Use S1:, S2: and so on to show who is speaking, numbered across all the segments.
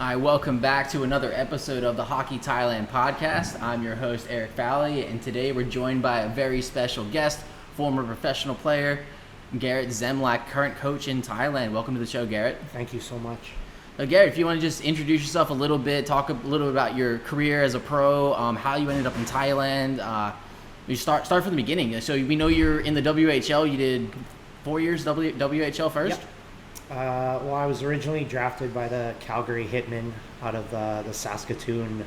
S1: Hi, welcome back to another episode of the Hockey Thailand Podcast. I'm your host, Eric Valley, and today we're joined by a very special guest, former professional player, Garret Zemlak, current coach in Thailand. Welcome to the show, Garret.
S2: Thank you so much.
S1: Garret, if you want to just introduce yourself a little bit, talk a little bit about your career as a pro, how you ended up in Thailand. You start from the beginning. So we know you're in the WHL. You did 4 years WHL first?
S2: Yep. Well, I was originally drafted by the Calgary Hitmen out of the Saskatoon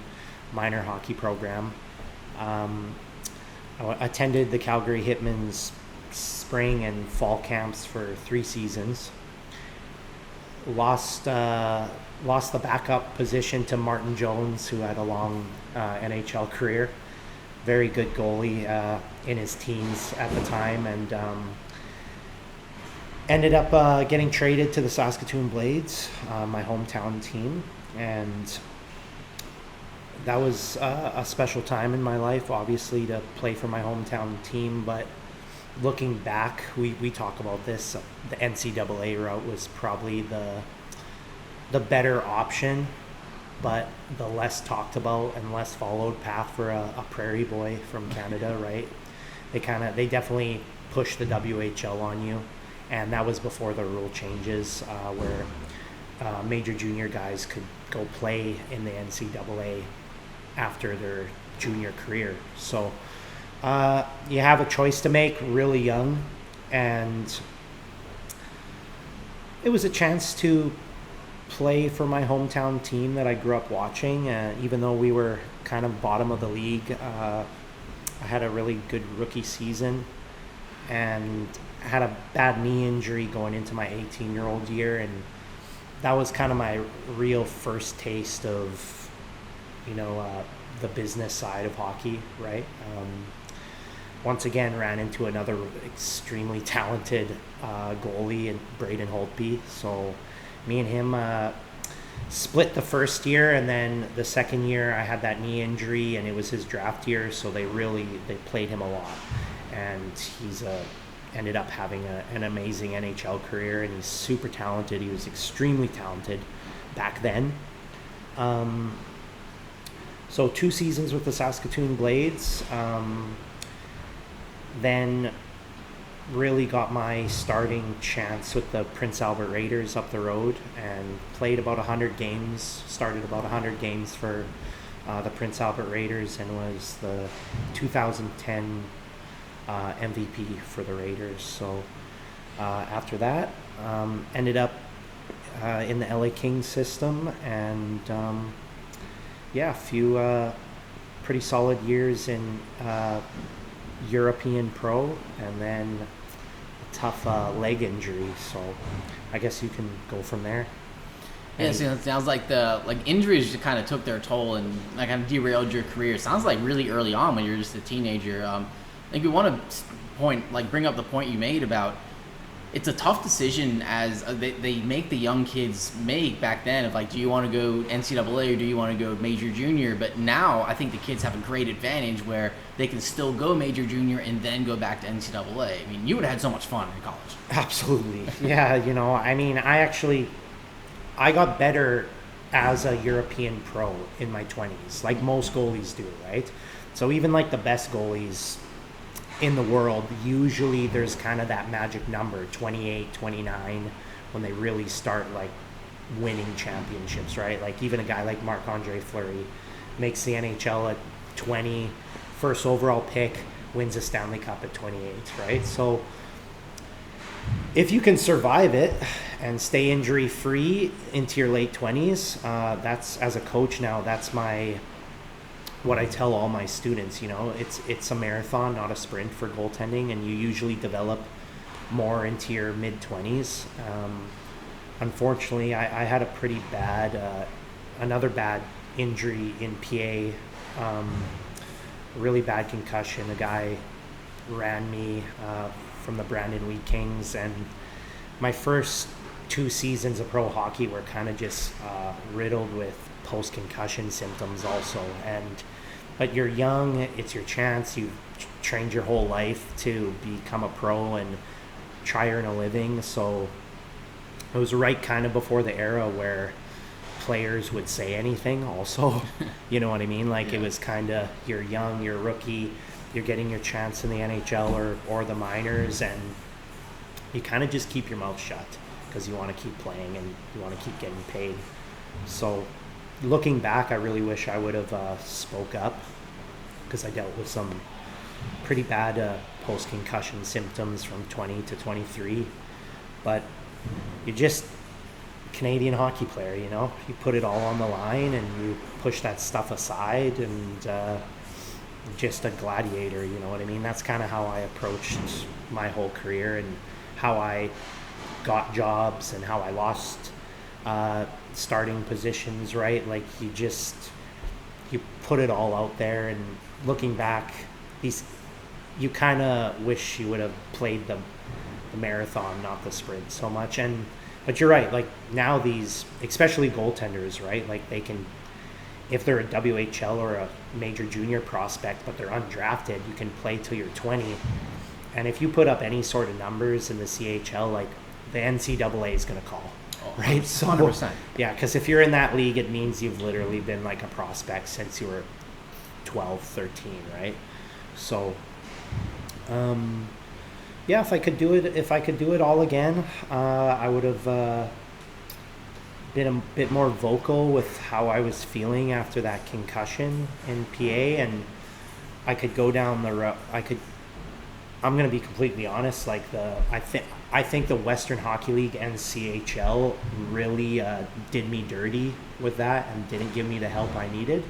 S2: minor hockey program. I attended the Calgary Hitmen's spring and fall camps for 3 seasons. Lost the backup position to Martin Jones, who had a long NHL career. Very good goalie in his teens at the time, and ended up getting traded to the Saskatoon Blades, my hometown team, and that was a special time in my life, obviously, to play for my hometown team. But looking back, we talk about this, the NCAA route was probably the better option, but the less talked about and less followed path for a prairie boy from Canada, right? They definitely pushed the WHL on you. And that was before the rule changes, where major junior guys could go play in the NCAA after their junior career. So you have a choice to make really young, and it was a chance to play for my hometown team that I grew up watching. Even though we were kind of bottom of the league, I had a really good rookie season, and had a bad knee injury going into my 18-year-old year, and that was kind of my real first taste of, the business side of hockey, right? Once again, ran into another extremely talented goalie in Braden Holtby. So me and him split the first year, and then the second year I had that knee injury, and it was his draft year, so they played him a lot, and he's ended up having an amazing NHL career, and he's super talented. He was extremely talented back then. So 2 seasons with the Saskatoon Blades, then really got my starting chance with the Prince Albert Raiders up the road, and played about 100 games, started about 100 games for the Prince Albert Raiders, and was the 2010 MVP for the Raiders. So after that, ended up in the LA Kings system, and a few pretty solid years in European pro, and then a tough leg injury. So I guess you can go from there.
S1: Yeah, so it sounds like injuries just kind of took their toll and kind of derailed your career. It sounds like really early on when you're just a teenager. I think we want to bring up the point you made about it's a tough decision as they make the young kids make back then of do you want to go NCAA or do you want to go major junior? But now I think the kids have a great advantage where they can still go major junior and then go back to NCAA. I mean, you would have had so much fun in college.
S2: Absolutely. Yeah, I got better as a European pro in my 20s, like most goalies do, right? So even the best goalies in the world, usually there's kind of that magic number, 28, 29, when they really start winning championships, right? Even a guy like Marc-Andre Fleury makes the NHL at 20, first overall pick, wins a Stanley Cup at 28, right? So if you can survive it and stay injury free into your late 20s, that's, as a coach now, that's what I tell all my students. It's a marathon, not a sprint for goaltending, and you usually develop more into your mid-20s. Unfortunately, I had a pretty bad, another bad injury in PA, really bad concussion. A guy ran me from the Brandon Wheat Kings, and my first 2 seasons of pro hockey were kind of just riddled with post-concussion symptoms also. But you're young, it's your chance. You've trained your whole life to become a pro and try earn a living. So it was right kind of before the era where players would say anything also. You know what I mean? Like, it was kind of, you're young, you're a rookie, you're getting your chance in the NHL or the minors, and you kind of just keep your mouth shut because you want to keep playing and you want to keep getting paid. So looking back, I really wish I would have spoke up, because I dealt with some pretty bad post-concussion symptoms from 20 to 23. But you just, Canadian hockey player, you know, you put it all on the line and you push that stuff aside, and just a gladiator, you know what I mean? That's kind of how I approached my whole career, and how I got jobs and how I lost starting positions, right? Like, you put it all out there, and looking back, you kind of wish you would have played the marathon, not the sprint so much. But you're right, like, now these, especially goaltenders, right? Like, they can, if they're a WHL or a major junior prospect, but they're undrafted, you can play till you're 20. And if you put up any sort of numbers in the CHL, like, the NCAA is going to call, right? So
S1: 100%.
S2: Yeah, because if you're in that league, it means you've literally been like a prospect since you were 12, 13, right? So, yeah, if I could do it all again, I would have been a bit more vocal with how I was feeling after that concussion in PA, and I could go down the road. I'm going to be completely honest. Like, I think the Western Hockey League and CHL really did me dirty with that and didn't give me the help I needed.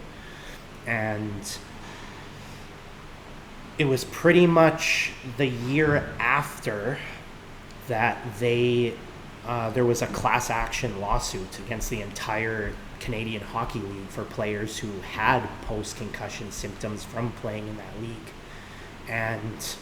S2: And it was pretty much the year after that there was a class action lawsuit against the entire Canadian Hockey League for players who had post-concussion symptoms from playing in that league. And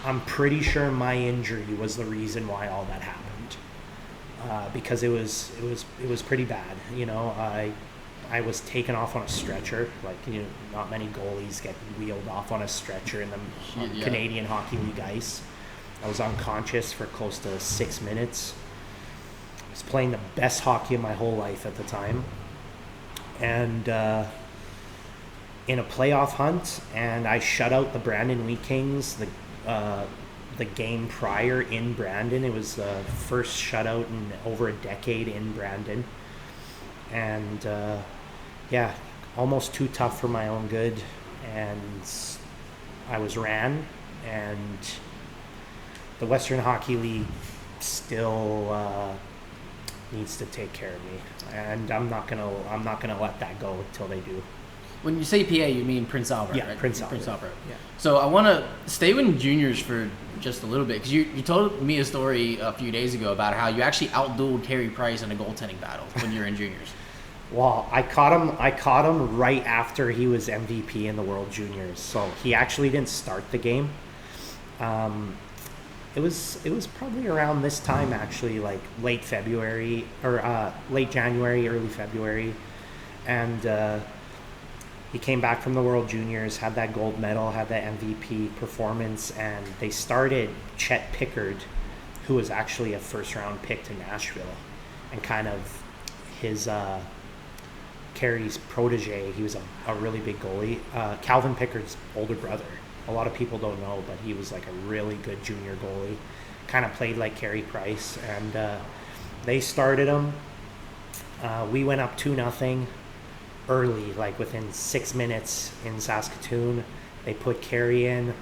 S2: I'm pretty sure my injury was the reason why all that happened, because it was pretty bad. You know, I was taken off on a stretcher. Like, you know, not many goalies get wheeled off on a stretcher in the Canadian Hockey League ice. I was unconscious for close to 6 minutes. I was playing the best hockey of my whole life at the time, and in a playoff hunt, and I shut out the Brandon Wheat Kings the game prior in Brandon. It was the first shutout in over a decade in Brandon, and almost too tough for my own good, and I was ran, and the Western Hockey League still needs to take care of me, and I'm not gonna let that go until they do.
S1: When you say PA, you mean Prince Albert,
S2: yeah,
S1: right?
S2: Prince Albert. Yeah.
S1: So I want to stay with juniors for just a little bit, because you told me a story a few days ago about how you actually outdueled Carey Price in a goaltending battle when you were in juniors. Well,
S2: I caught him right after he was MVP in the World Juniors. So he actually didn't start the game. It was probably around this time, actually, like late February or late January, early February, and he came back from the World Juniors, had that gold medal, had that MVP performance, and they started Chet Pickard, who was actually a first-round pick to Nashville, and kind of his Carey's protege. He was a really big goalie. Calvin Pickard's older brother. A lot of people don't know, but he was like a really good junior goalie. Kind of played like Carey Price, and they started him. We went up 2-0 early, like within 6 minutes in Saskatoon. They put Carey in.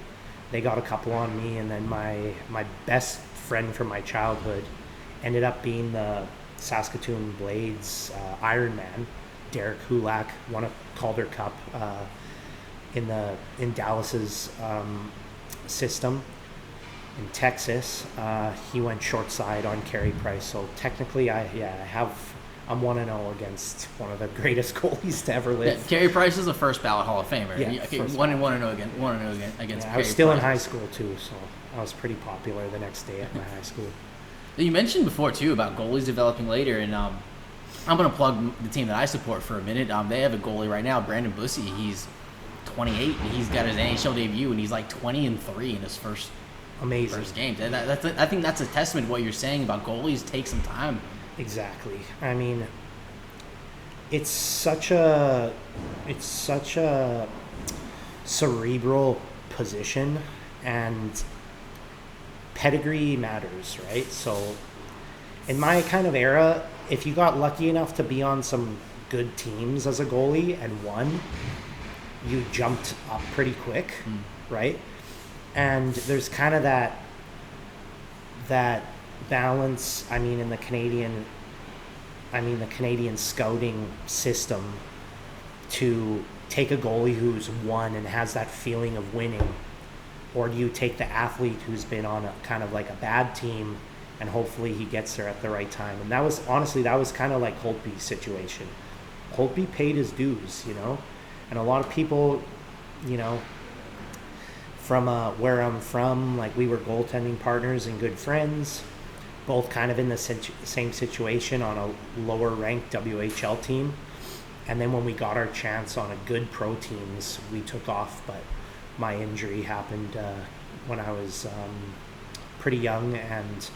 S2: They got a couple on me, and then my best friend from my childhood ended up being the Saskatoon Blades Iron Man. Derek Hulak won a Calder Cup in Dallas's system in Texas. He went short side on Carey Price. So technically, I'm 1-0 against one of the greatest goalies to ever live.
S1: Yeah, Carey Price is a first ballot Hall of Famer.
S2: Yeah,
S1: okay, 1-0 against.
S2: I was still in high school too, so I was pretty popular the next day at my high school.
S1: You mentioned before too about goalies developing later, and I'm going to plug the team that I support for a minute. They have a goalie right now, Brandon Bussey. He's 28, and he's got his NHL debut, and he's like 20-3 in his first game. I think that's a testament to what you're saying about goalies take some time.
S2: Exactly. I mean, it's such a cerebral position, and pedigree matters, right? So in my kind of era, if you got lucky enough to be on some good teams as a goalie and won, you jumped up pretty quick, right? And there's kind of that balance. I mean, in the Canadian scouting system, to take a goalie who's won and has that feeling of winning, or do you take the athlete who's been on a kind of like a bad team and hopefully he gets there at the right time? And that was kind of like Holtby's situation. Holtby paid his dues, you know, and a lot of people, you know, from where I'm from, like, we were goaltending partners and good friends, both kind of in the same situation on a lower ranked WHL team. And then when we got our chance on a good pro teams, we took off. But my injury happened when I was pretty young, and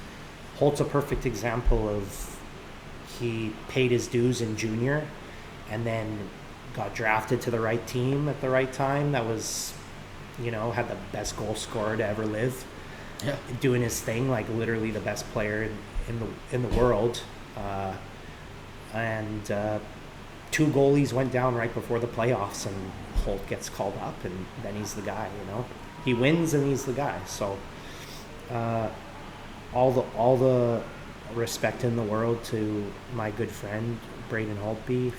S2: Holt's a perfect example of, he paid his dues in junior and then got drafted to the right team at the right time. That was, you know, had the best goal scorer to ever live, doing his thing, like literally the best player in the world. And two goalies went down right before the playoffs, and Holt gets called up, and then he's the guy, you know. He wins and he's the guy. So all the respect in the world to my good friend Braden Holtby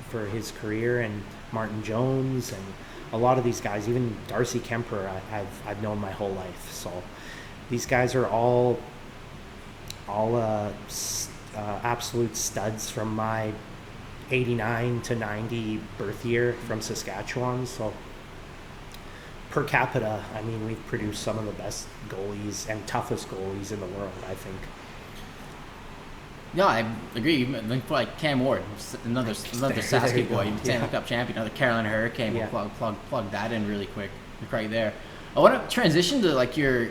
S2: for his career, and Martin Jones, and a lot of these guys, even Darcy Kemper, I've known my whole life. So these guys are all absolute studs from my 89 to 90 birth year from Saskatchewan. So per capita, I mean, we've produced some of the best goalies and toughest goalies in the world, I think.
S1: No, I agree. Like Cam Ward, another Saskatchewan boy, Stanley Cup champion, another Carolina Hurricane.
S2: Yeah.
S1: We'll plug that in really quick, right there. I want to transition to like your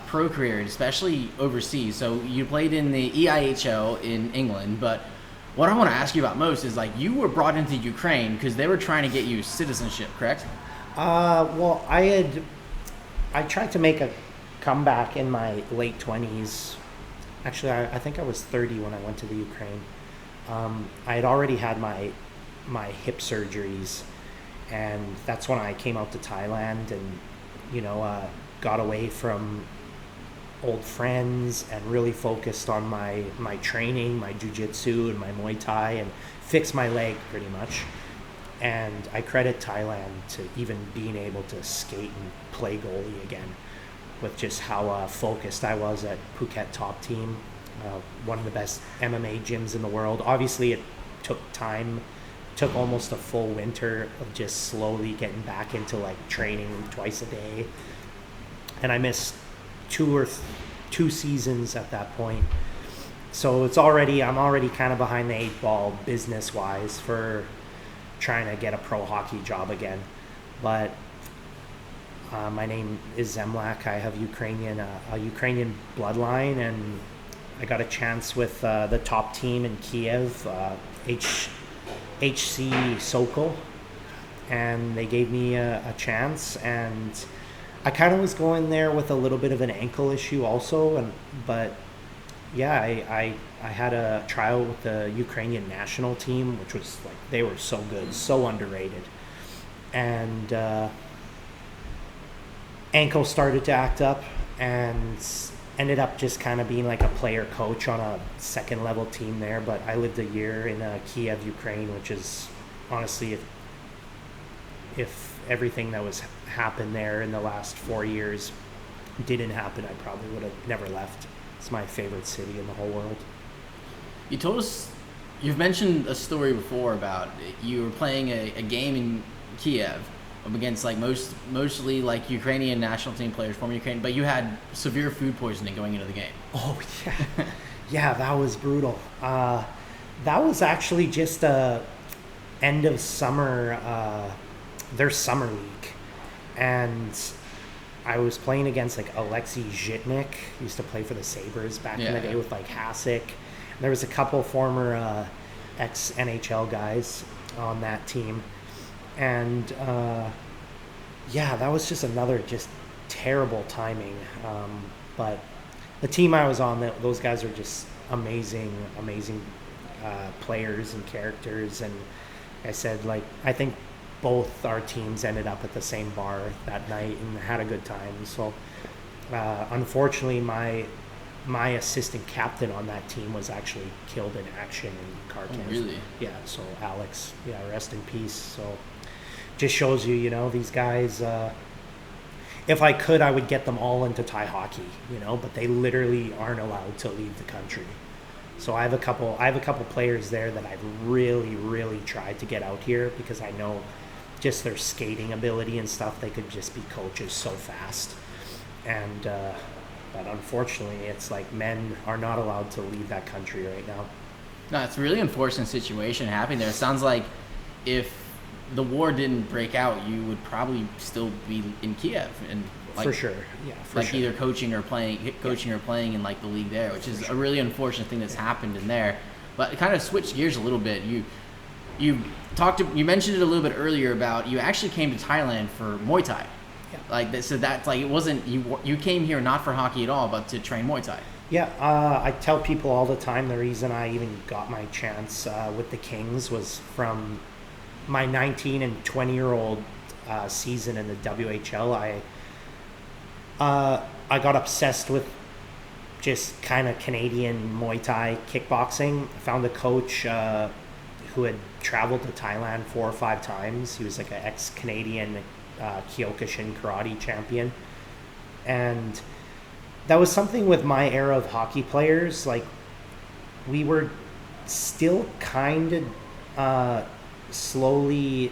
S1: pro career, especially overseas. So you played in the EIHL in England, but what I want to ask you about most is, like, you were brought into Ukraine because they were trying to get you citizenship, correct?
S2: Well, I tried to make a comeback in my late 20s. Actually, I think I was 30 when I went to the Ukraine. I had already had my hip surgeries, and that's when I came out to Thailand and, you know, got away from old friends and really focused on my training, my jiu-jitsu and my Muay Thai, and fixed my leg pretty much. And I credit Thailand to even being able to skate and play goalie again, with just how focused I was at Phuket Top Team, one of the best MMA gyms in the world. Obviously, it took time, took almost a full winter of just slowly getting back into like training twice a day. And I missed two seasons at that point. So I'm already kind of behind the 8 ball business-wise for trying to get a pro hockey job again. But my name is Zemlak. I have a Ukrainian bloodline, and I got a chance with the top team in Kiev, HC Sokol, and they gave me a chance. And I kind of was going there with a little bit of an ankle issue also, but yeah, I had a trial with the Ukrainian national team, which was like, they were so good, so underrated, and ankle started to act up, and ended up just kind of being like a player coach on a second level team there. But I lived a year in Kiev, Ukraine, which is honestly, if everything that was happened there in the last 4 years didn't happen, I probably would have never left. It's my favorite city in the whole world.
S1: You told us, you've mentioned a story before about you were playing a game in Kiev against like mostly like Ukrainian national team players from Ukraine, but you had severe food poisoning going into the game.
S2: Oh yeah, yeah, that was brutal. That was actually just end of summer, their summer league, and I was playing against like Alexei Zhitnik, used to play for the Sabres back in the day with like Hasek. There was a couple former ex-NHL guys on that team. And that was just another just terrible timing. But the team I was on, those guys are just amazing players and characters. And I said, like, I think both our teams ended up at the same bar that night and had a good time. So unfortunately, my assistant captain on that team was actually killed in action in car crash.
S1: Oh, really?
S2: Yeah, so Alex, rest in peace. So just shows you, these guys, if I could, I would get them all into Thai hockey, but they literally aren't allowed to leave the country. So I have a couple players there that I've really, really tried to get out here because I know just their skating ability and stuff, they could just be coaches so fast. And but unfortunately, it's like men are not allowed to leave that country right now.
S1: No, it's a really unfortunate situation happening there. It sounds like if the war didn't break out, you would probably still be in Kiev and
S2: for sure,
S1: either coaching or playing in like the league there, which is a really unfortunate thing that's happened in there. But it kind of switched gears a little bit. You mentioned it a little bit earlier about you actually came to Thailand for Muay Thai. Yeah. So that's like it wasn't you came here not for hockey at all, but to train Muay Thai.
S2: Yeah, I tell people all the time the reason I even got my chance with the Kings was from my 19 and 20-year-old season in the WHL. I got obsessed with just kind of Canadian Muay Thai kickboxing. I found a coach who had traveled to Thailand 4 or 5 times. He was like an ex-Canadian Kyokushin karate champion. And that was something with my era of hockey players. Like, we were still kind of slowly,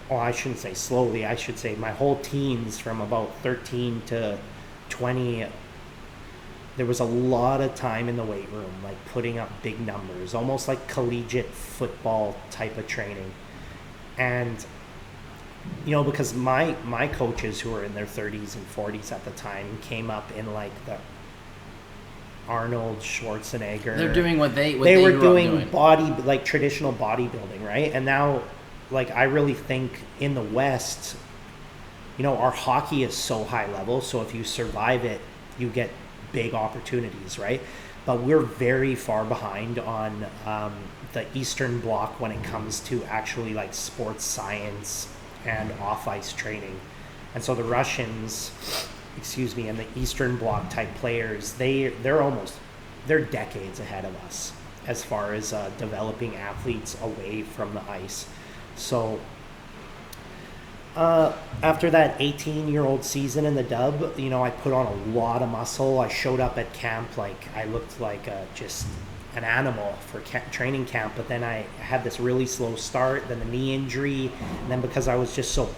S2: well, I shouldn't say slowly, I should say my whole teens from about 13 to 20, there was a lot of time in the weight room, like putting up big numbers, almost like collegiate football type of training. And, because my coaches who were in their 30s and 40s at the time came up in like the Arnold Schwarzenegger.
S1: They're doing what they
S2: were doing like traditional bodybuilding, right? And now, like, I really think in the West, our hockey is so high level. So if you survive it, you get big opportunities, right? But we're very far behind on the Eastern Bloc when it comes to actually like sports science and off-ice training. And so the Russians, and the Eastern Bloc type players, they're decades ahead of us as far as developing athletes away from the ice. So after that 18-year-old season in the dub, I put on a lot of muscle. I showed up at camp like I looked like just an animal for training camp, but then I had this really slow start, then the knee injury, and then because I was just so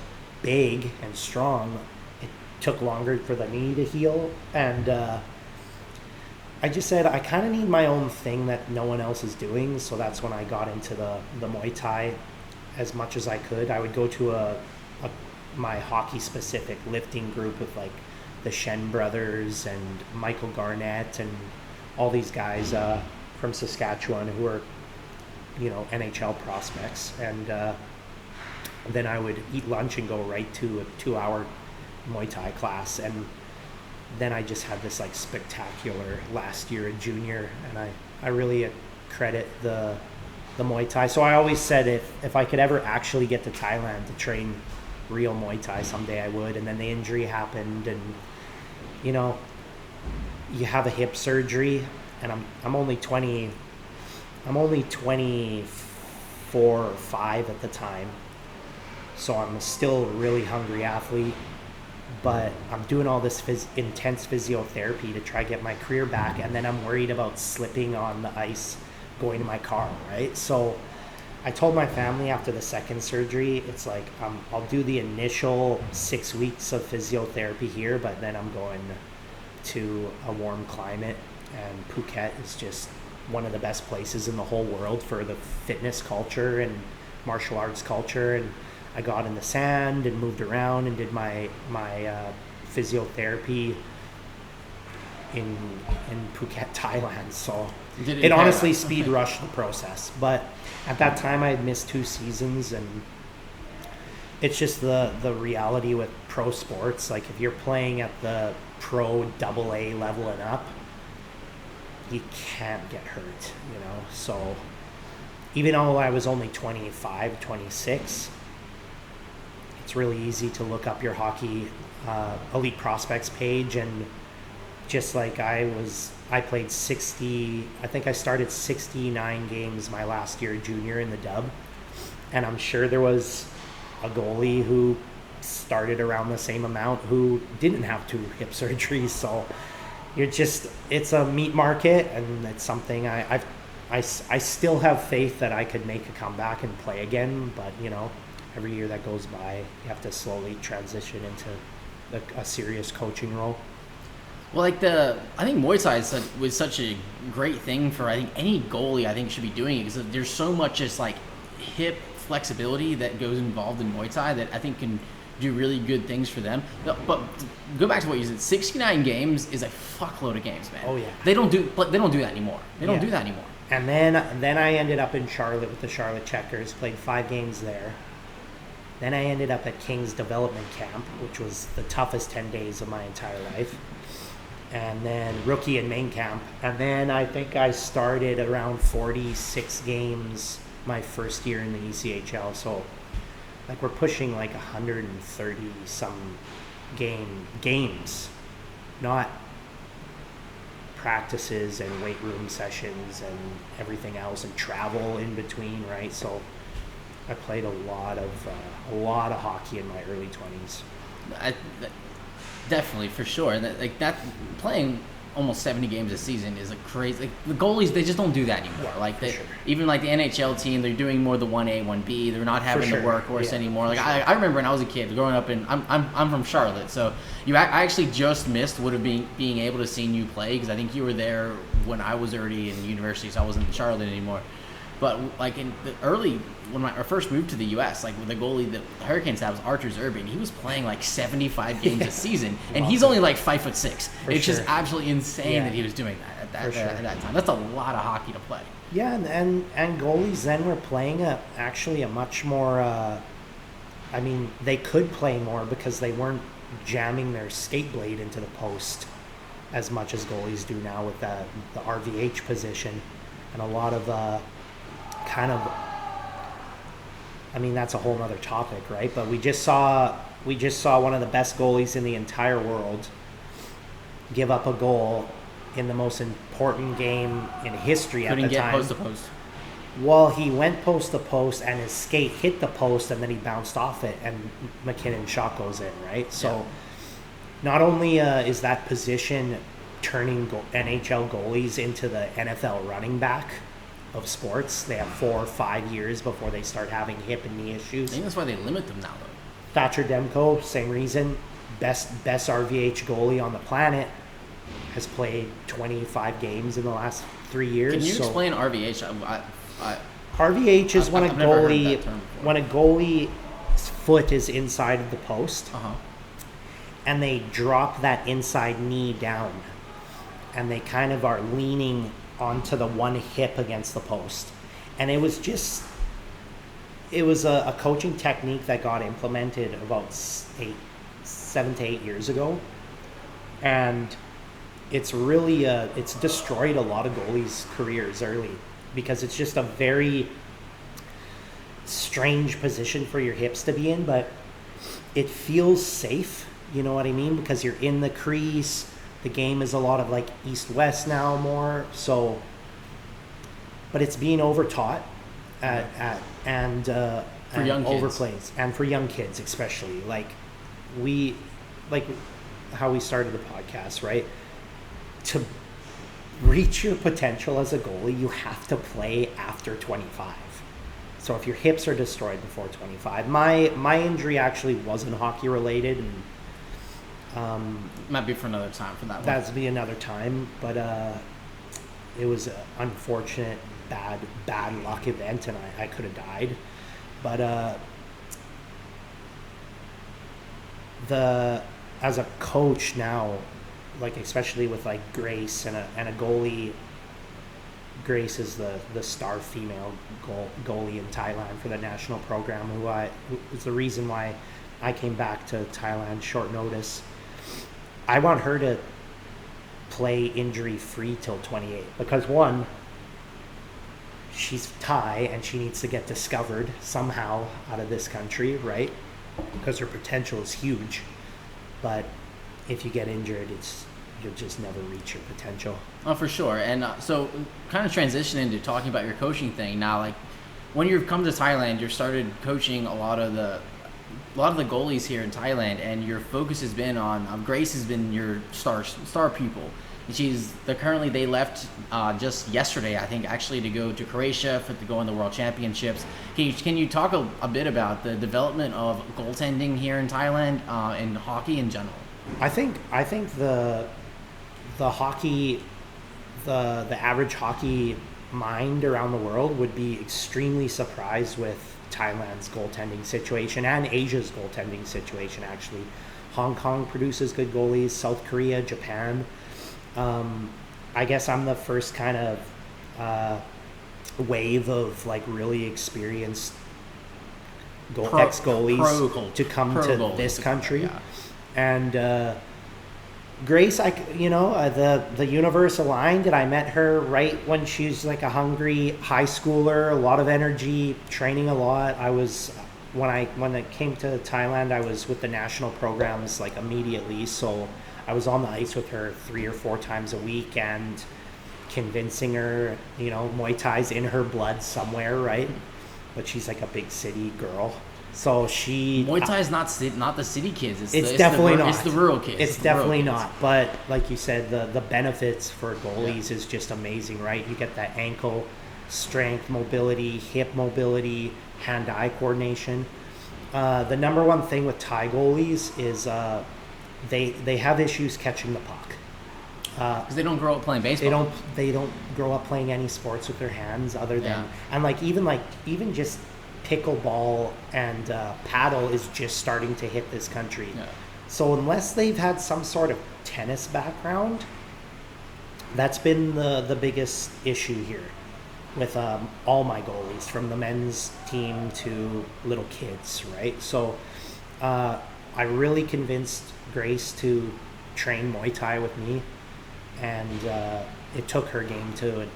S2: big and strong, it took longer for the knee to heal. And I just said I kind of need my own thing that no one else is doing. So that's when I got into the Muay Thai as much as I could. I would go to my hockey specific lifting group with like the Shen brothers and Michael Garnett and all these guys from Saskatchewan who are NHL prospects. And then I would eat lunch and go right to a 2-hour Muay Thai class. And then I just had this like spectacular last year at junior, and I really credit the Muay Thai. So I always said if I could ever actually get to Thailand to train real Muay Thai someday, I would. And then the injury happened, and you have a hip surgery, and I'm only 20. I'm only 24 or 5 at the time, so I'm still a really hungry athlete. But I'm doing all this intense physiotherapy to try to get my career back, and then I'm worried about slipping on the ice going to my car, right? So I told my family after the second surgery, it's like I'll do the initial 6 weeks of physiotherapy here, but then I'm going to a warm climate, and Phuket is just one of the best places in the whole world for the fitness culture and martial arts culture. And I got in the sand and moved around and did my physiotherapy in Phuket, Thailand. So
S1: Did
S2: it honestly speed rushed the process. But at that time, I had missed 2 seasons, and it's just the reality with pro sports. Like if you're playing at the pro AA level and up, you can't get hurt, you know. So even though I was only 25, 26, it's really easy to look up your hockey elite prospects page, and just like I played 60, I think I started 69 games my last year junior in the dub, and I'm sure there was a goalie who started around the same amount who didn't have 2 hip surgeries. So it's a meat market, and it's something I still have faith that I could make a comeback and play again, but you know, every year that goes by, you have to slowly transition into a serious coaching role.
S1: Well, like I think Muay Thai was such a great thing for, I think, any goalie I think should be doing it, because there's so much just like hip flexibility that goes involved in Muay Thai that I think can do really good things for them. But go back to what you said, 69 games is a fuckload of games, man.
S2: Oh yeah.
S1: They don't do that anymore. They don't do that anymore.
S2: And then I ended up in Charlotte with the Charlotte Checkers, played 5 games there. Then I ended up at King's Development Camp, which was the toughest 10 days of my entire life. And then rookie and main camp. And then I think I started around 46 games my first year in the ECHL. So like we're pushing like 130 some games, not practices and weight room sessions and everything else and travel in between, right? So I played a lot of hockey in my early 20s.
S1: Definitely, for sure. That playing almost 70 games a season is a crazy. Like, the goalies, they just don't do that anymore.
S2: Yeah,
S1: like
S2: sure.
S1: Even like the NHL team, they're doing more the 1A, 1B. They're not having the workhorse anymore. Like I remember when I was a kid growing up I'm from Charlotte, so I actually just missed being able to see you play, because I think you were there when I was already in university, so I wasn't in Charlotte anymore. But like in the early, when I first moved to the U.S., like with the goalie the Hurricanes had was Archer Zerbe. He was playing like 75 games a season, and he's only like 5'6". It's just absolutely insane that he was doing that at that time. That's a lot of hockey to play.
S2: Yeah, and goalies then were playing actually a much more. I mean, they could play more because they weren't jamming their skate blade into the post as much as goalies do now with the RVH position, and a lot of. Kind of, I mean, that's a whole other topic, right? But we just saw one of the best goalies in the entire world give up a goal in the most important game in history at the time. Couldn't get
S1: post to post.
S2: Well, he went post to post, and his skate hit the post, and then he bounced off it, and McKinnon's shot goes in, right? So, not only is that position turning NHL goalies into the NFL running back of sports. They have 4 or 5 years before they start having hip and knee issues.
S1: I think that's why they limit them now, though.
S2: Thatcher Demko, same reason. Best RVH goalie on the planet, has played 25 games in the last 3 years.
S1: Can you explain RVH?
S2: RVH is when a goalie's foot is inside of the post, and they drop that inside knee down, and they kind of are leaning onto the one hip against the post. And it was a coaching technique that got implemented about 7 to 8 years ago, and it's really it's destroyed a lot of goalies' careers early, because it's just a very strange position for your hips to be in, but it feels safe, you know what I mean, because you're in the crease. The game is a lot of like east-west now more, so, but it's being overtaught and
S1: for young
S2: overplays,
S1: kids.
S2: And for young kids especially. Like how we started the podcast, right? To reach your potential as a goalie, you have to play after 25. So if your hips are destroyed before 25, my injury actually wasn't hockey related, and
S1: might be for another time for that one.
S2: That'd be another time, but it was an unfortunate bad luck event, and I could have died. But as a coach now, like especially with like Grace and a goalie. Grace is the star female goalie in Thailand for the national program, who is the reason why I came back to Thailand short notice. I want her to play injury free till 28 because one, she's Thai and she needs to get discovered somehow out of this country, right? Because her potential is huge. But if you get injured, you'll just never reach your potential.
S1: Oh, for sure. And so kind of transitioning to talking about your coaching thing now, like when you've come to Thailand, you've started coaching a lot of the goalies here in Thailand, and your focus has been on Grace has been your star pupil. And they left just yesterday, I think, actually to go to Croatia to go in the World Championships. Can you talk a bit about the development of goaltending here in Thailand and hockey in general?
S2: I think the hockey, the average hockey mind around the world would be extremely surprised with Thailand's goaltending situation and Asia's goaltending situation, actually. Hong Kong produces good goalies, South Korea, Japan. I guess I'm the first kind of wave of like really experienced ex-goalies to come to this country. Yeah. And Grace, the universe aligned, and I met her right when she was like a hungry high schooler, a lot of energy, training a lot. When I came to Thailand, I was with the national programs like immediately, so I was on the ice with her 3 or 4 times a week and convincing her, Muay Thai's in her blood somewhere, right? But she's like a big city girl. So Muay
S1: Thai is not the city kids.
S2: It's definitely not.
S1: It's the rural kids.
S2: It's definitely not. But like you said, the benefits for goalies is just amazing, right? You get that ankle strength, mobility, hip mobility, hand-eye coordination. The number one thing with Thai goalies is they have issues catching the puck.
S1: Because they don't grow up playing baseball.
S2: They don't grow up playing any sports with their hands other than and even just pickleball and paddle is just starting to hit this country. Yeah. So unless they've had some sort of tennis background, that's been the biggest issue here with all my goalies, from the men's team to little kids, right? So I really convinced Grace to train Muay Thai with me, and it took her game to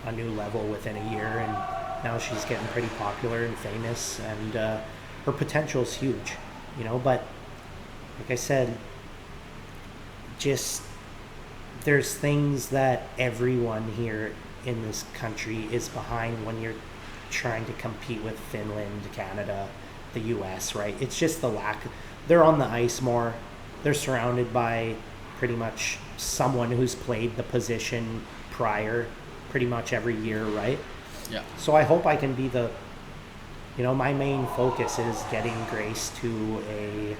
S2: a new level within a year, and now she's getting pretty popular and famous, and her potential is huge, but like I said, just there's things that everyone here in this country is behind when you're trying to compete with Finland, Canada, the US, right? It's just the lack. They're on the ice more. They're surrounded by pretty much someone who's played the position prior pretty much every year, right?
S1: Yeah.
S2: So I hope I can be my main focus is getting Grace to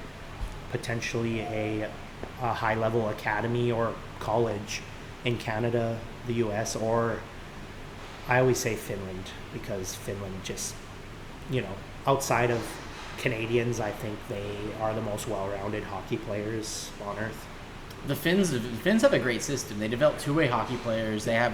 S2: potentially a high level academy or college in Canada, the US, or I always say Finland, because Finland just, outside of Canadians, I think they are the most well-rounded hockey players on earth.
S1: The Finns have a great system. They develop two-way hockey players. They have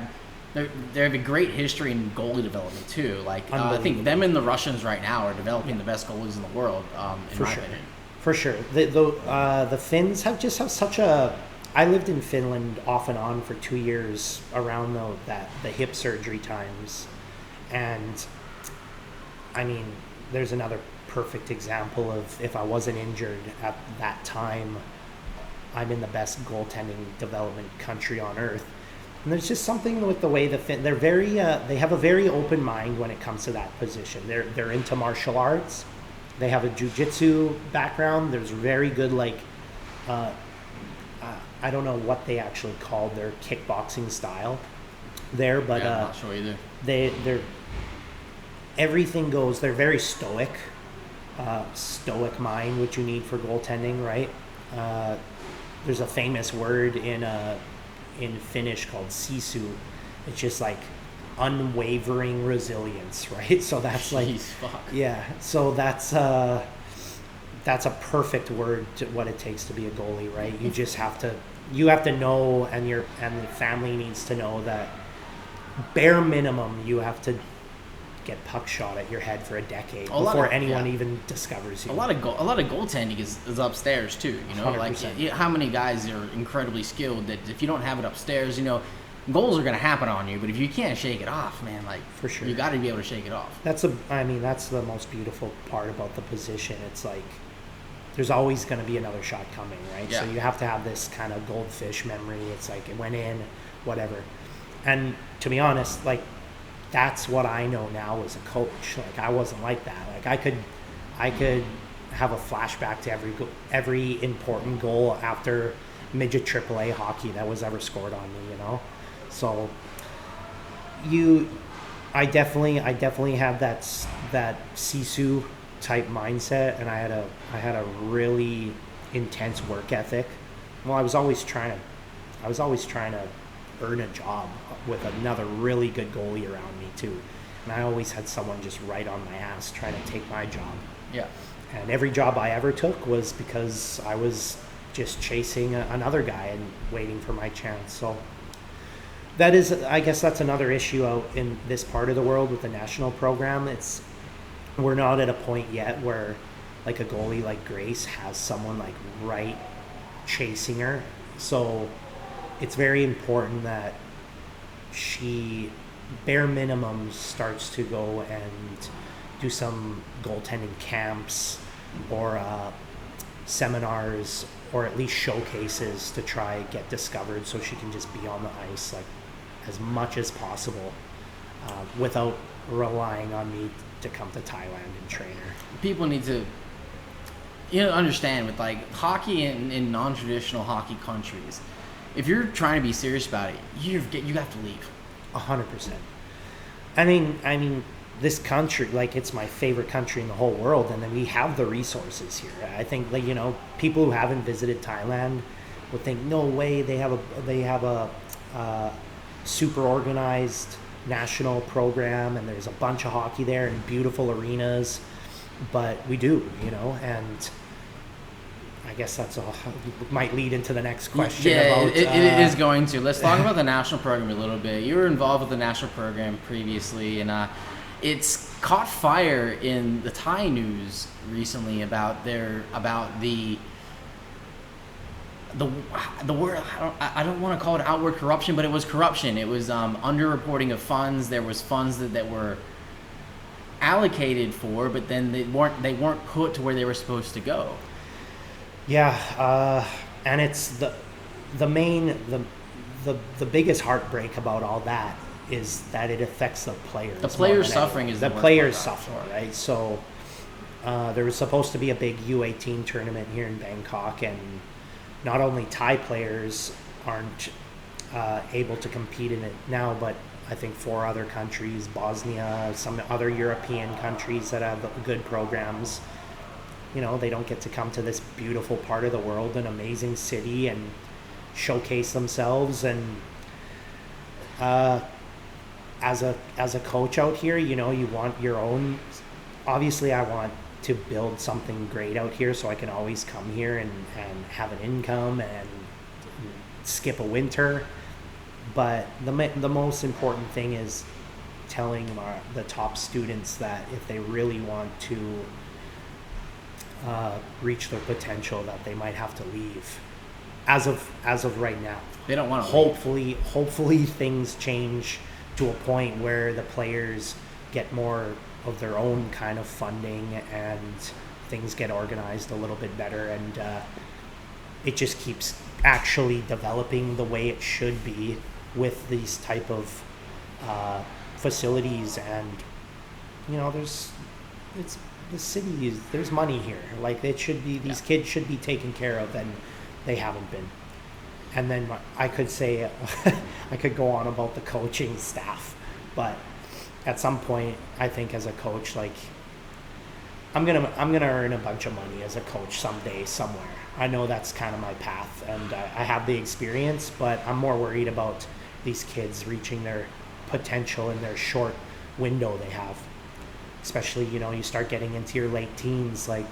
S1: a great history in goalie development too. Like I think them and the Russians right now are developing the best goalies in the world. In my opinion.
S2: For sure. The Finns have such a. I lived in Finland off and on for 2 years around the hip surgery times, and I mean, there's another perfect example of if I wasn't injured at that time, I'm in the best goaltending development country on earth. And there's just something with the way they're very they have a very open mind when it comes to that position. They're into martial arts. They have a jiu-jitsu background. There's very good I don't know what they actually called their kickboxing style there, but
S1: I'm not sure either.
S2: They're everything goes. They're very stoic mind, which you need for goaltending, right? There's a famous word in Finnish called sisu. It's just like unwavering resilience, right? So that's so that's a perfect word to what it takes to be a goalie, right? You just have to you have to know, and the family needs to know that bare minimum you have to get puck shot at your head for a decade before anyone even discovers you.
S1: A lot of goaltending is upstairs too. You know,
S2: 100%.
S1: like how many guys are incredibly skilled that if you don't have it upstairs, you know, goals are going to happen on you. But if you can't shake it off, man, like
S2: for sure,
S1: you got to be able to shake it off.
S2: That's the most beautiful part about the position. It's like there's always going to be another shot coming, right?
S1: Yeah.
S2: So you have to have this kind of goldfish memory. It's like it went in, whatever. And to be honest, like that's what I know now as a coach. Like I wasn't like that. Like I could have a flashback to every important goal after midget AAA hockey that was ever scored on me, you know? So I definitely had that Sisu type mindset, and I had a really intense work ethic. Well, I was always trying to earn a job with another really good goalie around me too. And I always had someone just right on my ass trying to take my job.
S1: Yeah.
S2: And every job I ever took was because I was just chasing another guy and waiting for my chance. So I guess that's another issue out in this part of the world with the national program. We're not at a point yet where like a goalie like Grace has someone like right chasing her. So it's very important that she bare minimum starts to go and do some goaltending camps or seminars or at least showcases to try get discovered so she can just be on the ice like as much as possible without relying on me to come to Thailand and train her.
S1: People need to understand with like hockey in non-traditional hockey countries, if you're trying to be serious about it, you have to leave.
S2: 100%. I mean, this country, like it's my favorite country in the whole world, and then we have the resources here. I think like people who haven't visited Thailand would think, no way, they have a super organized national program, and there's a bunch of hockey there and beautiful arenas, but we do, and I guess that's all. Might lead into the next question.
S1: Yeah,
S2: about,
S1: it is going to. Let's talk about the national program a little bit. You were involved with the national program previously, and it's caught fire in the Thai news recently about the word. I don't want to call it outward corruption, but it was corruption. It was underreporting of funds. There was funds that were allocated for, but then they weren't put to where they were supposed to go.
S2: Yeah, and it's the biggest heartbreak about all that is that it affects the players.
S1: The players suffering is
S2: the players suffering, right? So there was supposed to be a big U18 tournament here in Bangkok, and not only Thai players aren't able to compete in it now, but I think 4 other countries, Bosnia, some other European countries that have good programs. They don't get to come to this beautiful part of the world, an amazing city, and showcase themselves. And as a coach out here, you want your own. Obviously, I want to build something great out here so I can always come here and have an income and skip a winter. But the most important thing is telling the top students that if they really want to reach their potential, that they might have to leave as of right now.
S1: They don't want to
S2: hopefully things change to a point where the players get more of their own kind of funding and things get organized a little bit better, and it just keeps actually developing the way it should be with these type of facilities. And there's money here. Like it should be, these kids should be taken care of, and they haven't been. And then I could say, I could go on about the coaching staff, but at some point, I think as a coach, like I'm gonna earn a bunch of money as a coach someday, somewhere. I know that's kind of my path, and I have the experience, but I'm more worried about these kids reaching their potential in their short window they have. Especially, you start getting into your late teens, like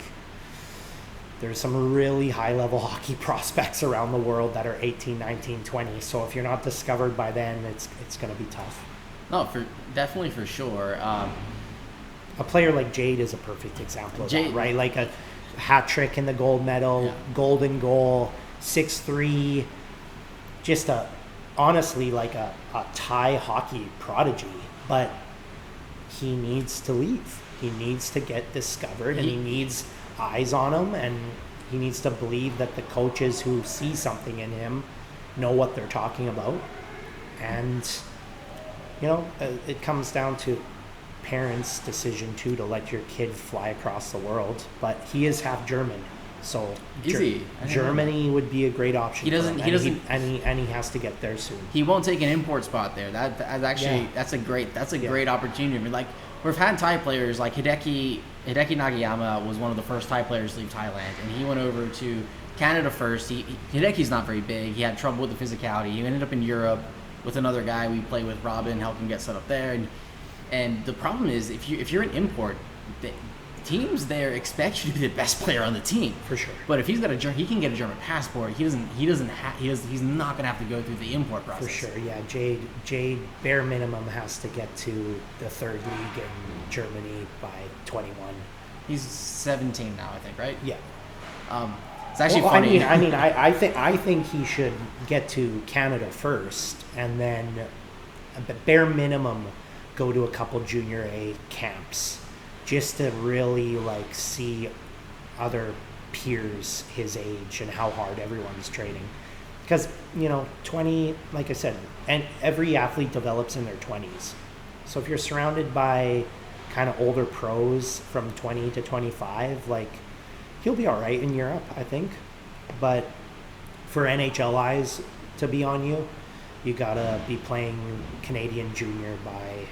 S2: there's some really high-level hockey prospects around the world that are 18, 19, 20. So if you're not discovered by then, it's going to be tough.
S1: No, definitely for sure.
S2: A player like Jade is a perfect example of
S1: Jade,
S2: that, right? Like a hat trick in the gold medal, golden goal, 6'3", just honestly like a Thai hockey prodigy. But he needs to leave. He needs to get discovered, and he needs eyes on him, and he needs to believe that the coaches who see something in him know what they're talking about. And it comes down to parents' decision too to let your kid fly across the world. But he is half German, so Germany would be a great option. He has to get there soon.
S1: He won't take an import spot there. That's a great opportunity. I mean, like, we've had Thai players like Hideki Nagayama was one of the first Thai players to leave Thailand, and he went over to Canada first. Hideki's not very big. He had trouble with the physicality. He ended up in Europe with another guy we play with, Robin, helped him get set up there. And the problem is, if you're an import, the teams there expect you to be the best player on the team.
S2: For sure.
S1: But if he can get a German passport. He's not gonna have to go through the import process.
S2: For sure, yeah. Jade bare minimum has to get to the third league in Germany by 21.
S1: He's 17 now, I think, right?
S2: Yeah.
S1: It's actually funny.
S2: I think he should get to Canada first, and then at bare minimum go to a couple junior A camps, just to really like see other peers his age and how hard everyone's training. Because 20, like I said, and every athlete develops in their 20s. So if you're surrounded by kind of older pros from 20 to 25, like, he'll be all right in Europe, I think. But for NHL eyes to be on you, you gotta be playing Canadian junior by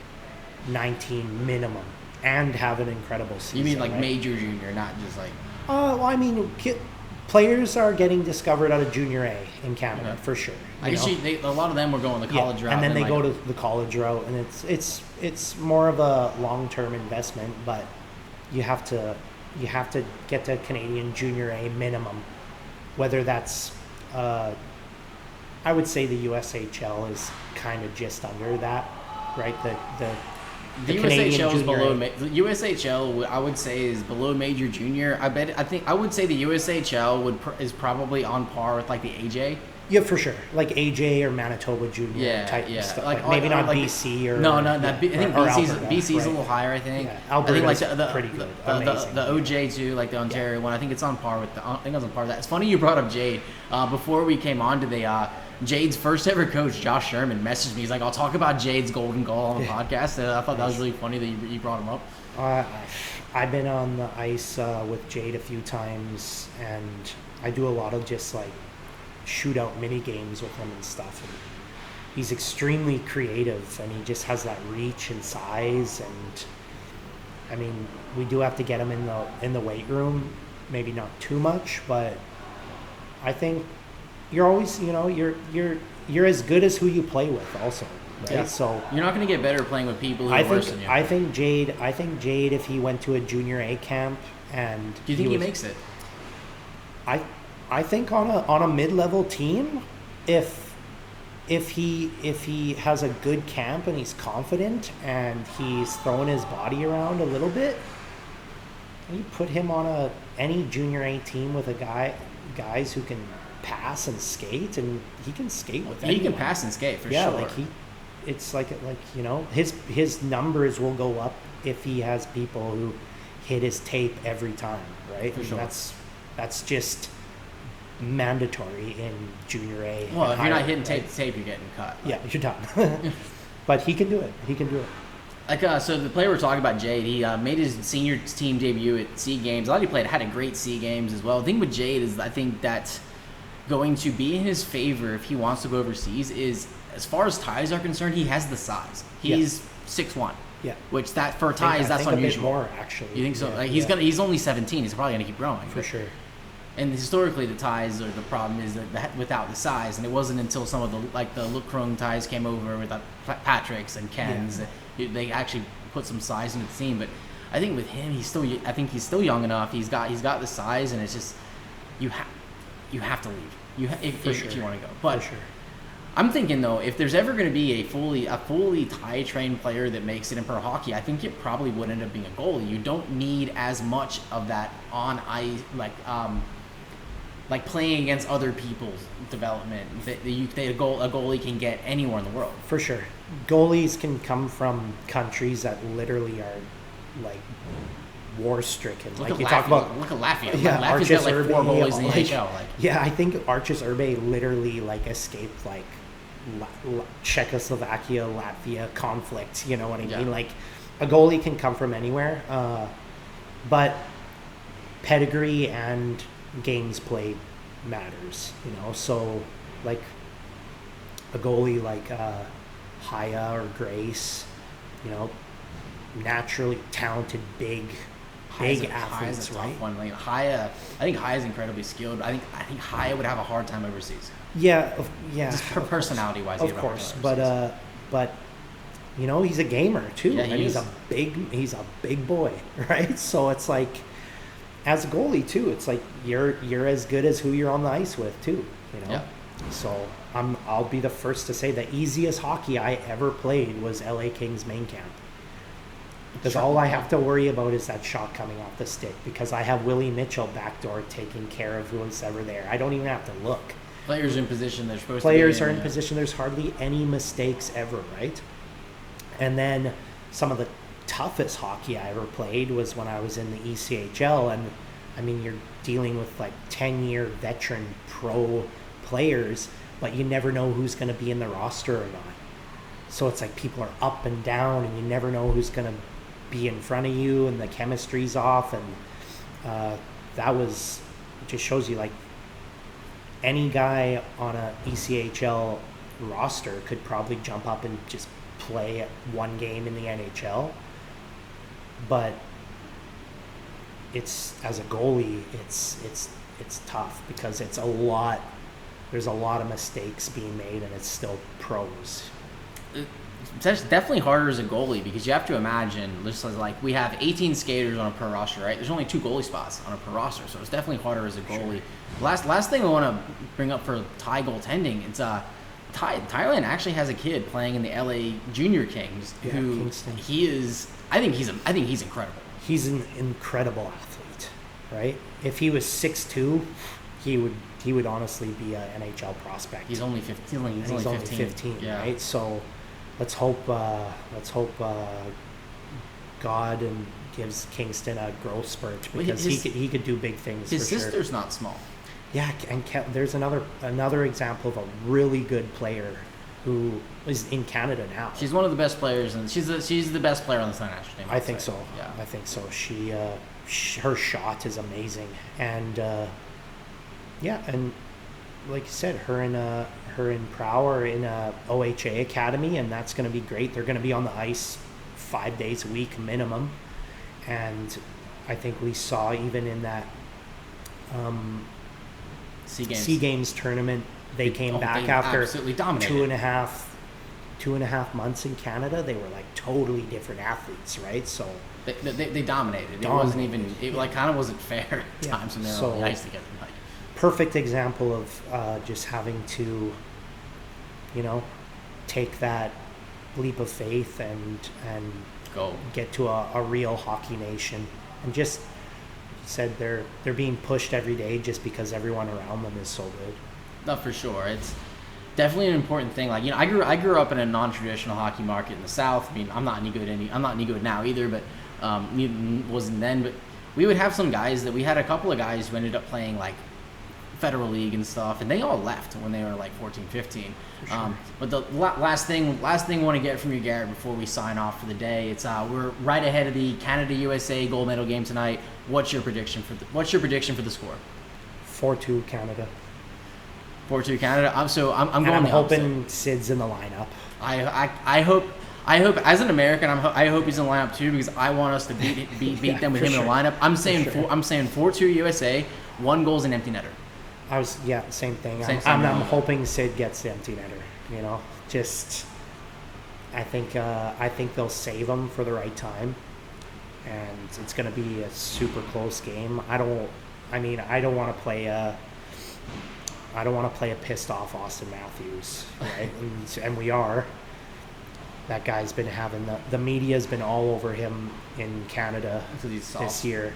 S2: 19 minimum and have an incredible season.
S1: You mean like,
S2: right?
S1: major junior, not just like...
S2: Well, I mean, players are getting discovered out of junior A in Canada, for sure.
S1: I guess a lot of them were going the college route.
S2: And then they go to the college route, and it's more of a long-term investment, but you have to get to Canadian junior A minimum, whether that's I would say the USHL is kind of just under that, right? The
S1: USHL is below. The USHL, I would say, is below major junior. I would say the USHL is probably on par with like the AJ.
S2: Yeah, for sure. Like AJ or Manitoba Junior type stuff. Like maybe not BC or...
S1: No, I think BC's a little higher, I think.
S2: Yeah, Alberta's
S1: I think like
S2: pretty good.
S1: The OJ too, like the Ontario one, I think it's on par with I think it's on par with that. It's funny you brought up Jade. Before we came on today, Jade's first ever coach, Josh Sherman, messaged me. He's like, I'll talk about Jade's golden goal on the podcast. And I thought that was really funny that you brought him up.
S2: I've been on the ice with Jade a few times, and I do a lot of just like shootout mini games with him and stuff, and he's extremely creative, and he just has that reach and size. And I mean, we do have to get him in the weight room, maybe not too much, but I think you're always you're as good as who you play with also, right?
S1: Yeah.
S2: So
S1: you're not going to get better playing with people who are worse than you.
S2: I think Jade, if he went to a junior A camp, and
S1: do you think he makes it?
S2: I think on a mid-level team, if he has a good camp and he's confident and he's throwing his body around a little bit, you put him on any junior A team with guys who can pass and skate, and he can skate with anyone.
S1: He can pass and skate for sure.
S2: Yeah, it's like his numbers will go up if he has people who hit his tape every time, right?
S1: For sure.
S2: That's just mandatory in junior A.
S1: Well, if you're not hitting tape, you're getting cut.
S2: Yeah, you're done. But he can do it.
S1: Like, so the player we're talking about, Jade, he made his senior team debut at SEA Games. I thought he had a great SEA Games as well. The thing with Jade is, I think that's going to be in his favor if he wants to go overseas. Is, as far as Thais are concerned, he has the size. He's 6'1".
S2: Yeah.
S1: Which for Thais, that's unusual.
S2: A bit more, actually.
S1: You think so?
S2: Yeah,
S1: like, he's only 17. He's probably gonna keep growing.
S2: For sure.
S1: And historically, the Thais, or the problem is that without the size, and it wasn't until some of the Lukrung Thais came over with Patrick's and Ken's, they actually put some size in the team. But I think with him, he's still young enough. He's got the size, and it's just you have to leave. If you want to go. But
S2: For sure.
S1: I'm thinking though, if there's ever going to be a fully Thai trained player that makes it in pro hockey, I think it probably would end up being a goalie. You don't need as much of that on ice, like playing against other people's development that a goalie can get anywhere in the world.
S2: For sure. Goalies can come from countries that literally are like war stricken.
S1: Look
S2: like
S1: at
S2: you talk about
S1: look at Latvia.
S2: Yeah,
S1: Latvia's got like 4 goalies in the NHL. Like,
S2: yeah, I think Arches Urbe literally like escaped like Czechoslovakia, Latvia conflict. You know what I mean? Like a goalie can come from anywhere, but pedigree and games played matters. You know, so like a goalie like Haya or Grace, you know, naturally talented, big athletes, right?
S1: Tough one. Like Haya, I think Haya's incredibly skilled. I think Haya would have a hard time overseas.
S2: Yeah.
S1: Just personality wise,
S2: of course. But you know, he's a gamer too,
S1: yeah,
S2: and he's a big boy, right? So it's like, as a goalie too, it's like you're as good as who you're on the ice with too, you know.
S1: Yeah.
S2: So I'll be the first to say the easiest hockey I ever played was LA Kings main camp. Because all I have to worry about is that shot coming off the stick, because I have Willie Mitchell backdoor taking care of who's ever there. I don't even have to look.
S1: Players are in position they're supposed to be in.
S2: Players are in position. There's hardly any mistakes ever, right? And then some of the toughest hockey I ever played was when I was in the ECHL. And I mean, you're dealing with like 10-year veteran pro players, but you never know who's going to be in the roster or not. So it's like people are up and down, and you never know who's going to be in front of you, and the chemistry's off. And that was, it just shows you like any guy on a ECHL roster could probably jump up and just play one game in the NHL. But it's, as a goalie, it's tough, because it's there's a lot of mistakes being made, and it's still pros.
S1: It's definitely harder as a goalie, because you have to imagine, just like we have 18 skaters on a pro roster, right? There's only 2 goalie spots on a pro roster, so it's definitely harder as a goalie. Sure. Last thing I want to bring up for Thai goaltending, it's Thailand actually has a kid playing in the LA Junior Kings, who Kingston. I think he's incredible.
S2: He's an incredible athlete, right? If he was 6'2", he would honestly be an NHL prospect.
S1: He's only 15. He's only 15,
S2: yeah. Right? So let's hope God and gives Kingston a growth spurt, because he could do big things.
S1: His
S2: for
S1: sister's
S2: sure.
S1: not small.
S2: Yeah, and there's another example of a really good player who is in Canada now.
S1: She's one of the best players, and she's the best player on the Thai national team.
S2: I think so.
S1: Yeah,
S2: I think so. She her shot is amazing, and and like you said, her in Prow are in a OHA academy, and that's going to be great. They're going to be on the ice 5 days a week minimum, and I think we saw even in that Sea Games tournament, they came back after
S1: absolutely dominated.
S2: 2.5 months in Canada. They were like totally different athletes, right? So
S1: they dominated. It wasn't even. It like kind of wasn't fair at times when they were on the ice together. Like,
S2: perfect example of just having to, you know, take that leap of faith and
S1: go
S2: get to a real hockey nation, and just said they're being pushed every day just because everyone around them is so good.
S1: No, for sure. It's definitely an important thing. Like, you know, I grew up in a non-traditional hockey market in the South. I mean, I'm not any good now either, but wasn't then. But we would have some guys we had a couple of guys who ended up playing like Federal League and stuff, and they all left when they were like 14, 15. Sure. But the last thing I want to get from you, Garret, before we sign off for the day, it's we're right ahead of the Canada-USA gold medal game tonight. What's your prediction for the score?
S2: 4-2 Canada.
S1: 4-2 Canada. I'm going.
S2: I'm hoping Sid's in the lineup.
S1: I hope as an American, I hope he's in the lineup too, because I want us to beat them with him in the lineup. I'm saying 4-2 USA. 1 goal's an empty netter.
S2: Same thing. I'm hoping Sid gets the empty netter. You know, just I think they'll save him for the right time, and it's going to be a super close game. I I mean, I don't want to play a pissed off Austin Matthews, right? and we are. That guy's been having the media's been all over him in Canada this year.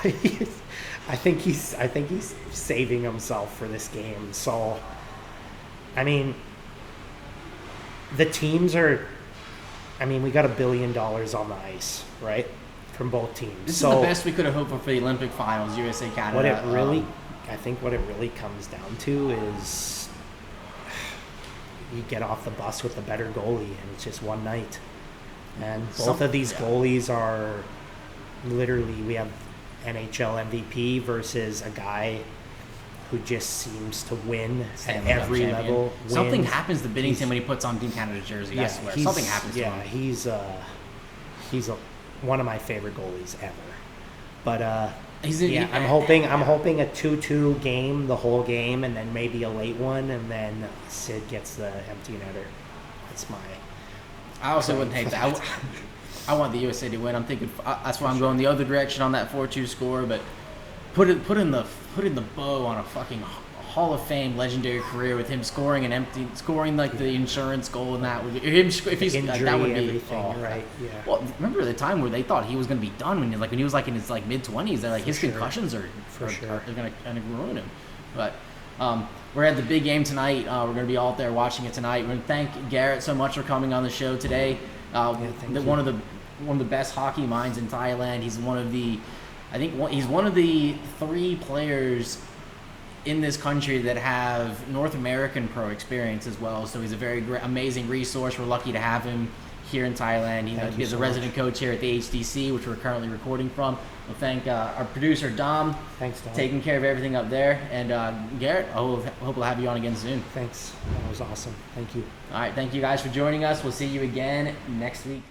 S2: Right? I think he's saving himself for this game. So, I mean, the teams are. I mean, we got $1 billion on the ice, right, from both teams.
S1: This is the best we could have hoped for the Olympic finals, USA Canada.
S2: I think what it really comes down to is you get off the bus with the better goalie, and it's just one night. And both of these goalies are literally, we have NHL MVP versus a guy who just seems to win at every level.
S1: Something happens to Binnington when he puts on Team Canada jersey. I swear, something happens to him.
S2: He's one of my favorite goalies ever. But I'm hoping a 2-2 game, the whole game, and then maybe a late one, and then Sid gets the empty netter. That's my.
S1: I also wouldn't hate that. I want the USA to win. I'm thinking that's why I'm going the other direction on that 4-2 score. But put in the bow on a fucking Hall of Fame legendary career with him scoring like the insurance goal, and that would be him if he's
S2: injury,
S1: that would be
S2: everything, right? Yeah.
S1: Well, remember the time where they thought he was going to be done when he was like in his like mid-20s. They're like his concussions are going to ruin him. But we're at the big game tonight. We're going to be all there watching it tonight. We're going to thank Garret so much for coming on the show today. One of the best hockey minds in Thailand. He's one of the 3 players in this country that have North American pro experience as well. So he's a very amazing resource. We're lucky to have him here in Thailand. He's a resident coach here at the HDC, which we're currently recording from. We'll thank our producer, Dom.
S2: Thanks, Dom.
S1: Taking care of everything up there. And Garret, I hope we'll have you on again soon.
S2: Thanks. That was awesome. Thank you.
S1: All right. Thank you guys for joining us. We'll see you again next week.